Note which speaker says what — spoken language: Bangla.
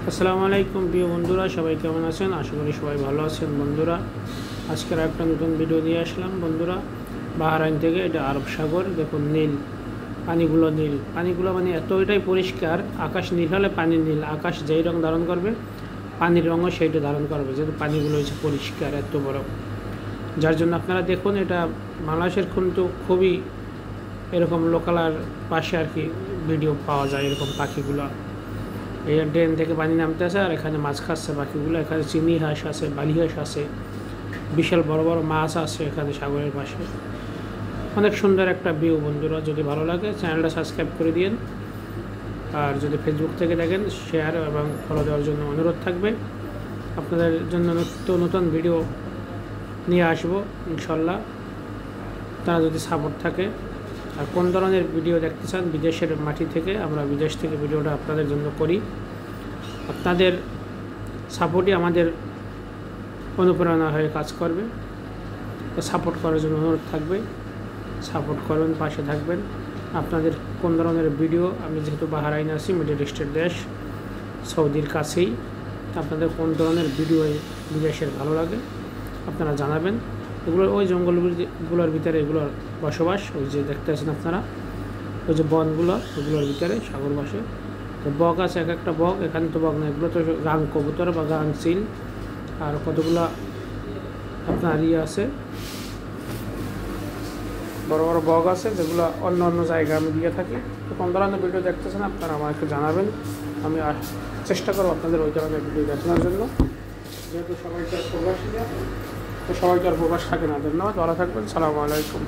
Speaker 1: আসসালামু আলাইকুম প্রিয় বন্ধুরা, সবাই কেমন আছেন? আশা করি সবাই ভালো আছেন। বন্ধুরা, আজকের একটা নতুন ভিডিও নিয়ে আসলাম। বন্ধুরা, বাহরাইন থেকে, এটা আরব সাগর। দেখুন নীল পানিগুলো মানে এতটাই পরিষ্কার। আকাশ নীল হলে পানি নীল, আকাশ যেই রং ধারণ করবে পানির রঙও সেইটা ধারণ করবে, যেহেতু পানিগুলো হচ্ছে পরিষ্কার এত বড়। যার জন্য আপনারা দেখুন, এটা বাংলাদেশের কিন্তু খুবই এরকম লোকালার পাশে আর কি ভিডিও পাওয়া যায়। এরকম পাখিগুলো এই ড্রেন থেকে পানি নামতে আছে, আর এখানে মাছ খাচ্ছে পাখিগুলো। এখানে চিনি হাঁস আছে, বালি হাঁস আছে, বিশাল বড় বড় মাছ আছে এখানে সাগরের পাশে। অনেক সুন্দর একটা ভিউ। বন্ধুরা, যদি ভালো লাগে চ্যানেলটা সাবস্ক্রাইব করে দিন, আর যদি ফেসবুক থেকে দেখেন শেয়ার এবং ফলো দেওয়ার জন্য অনুরোধ থাকবে। আপনাদের জন্য নতুন ভিডিও নিয়ে আসবো ইনশাল্লাহ, তারা যদি সাপোর্ট থাকে। আর কোন ধরনের ভিডিও দেখতে চান বিদেশের মাটি থেকে, আমরা বিদেশ থেকে ভিডিওটা আপনাদের জন্য করি। আপনাদের সাপোর্টই আমাদের অনুপ্রেরণা হয়ে কাজ করবে। তো সাপোর্ট করার জন্য অনুরোধ থাকবে, সাপোর্ট করবেন, পাশে থাকবেন। আপনাদের কোন ধরনের ভিডিও, আমি যেহেতু বাহরাইন আছি, মিডল ইস্টের দেশ, সৌদির কাছেই, আপনাদের কোন ধরনের ভিডিও বিদেশের ভালো লাগে আপনারা জানাবেন। এগুলোর ওই জঙ্গলগুলোর ভিতরে এগুলোর বসবাস, ওই যে দেখতে আছেন আপনারা, ওই যে বনগুলো, ওগুলোর ভিতরে সাগর বাসে। তো বক আছে, এক একটা বক, এখানে তো বক না, এগুলো তো গাং কবুতর বা গাং চিল। আর কতগুলো আপনার আছে, বড় বড় বক আছে, যেগুলো অন্য অন্য জায়গায় আমি দিয়ে থাকি। তো কোন ধরনের ভিডিও দেখতেছেন আপনারা আমাকে জানাবেন, আমি চেষ্টা করবো আপনাদের ওই ধরনের ভিডিও দেখানোর জন্য। যেহেতু সবাই তো আর প্রবাস থাকে না। ধন্যবাদ, ভালো থাকবেন। সালামু আলাইকুম।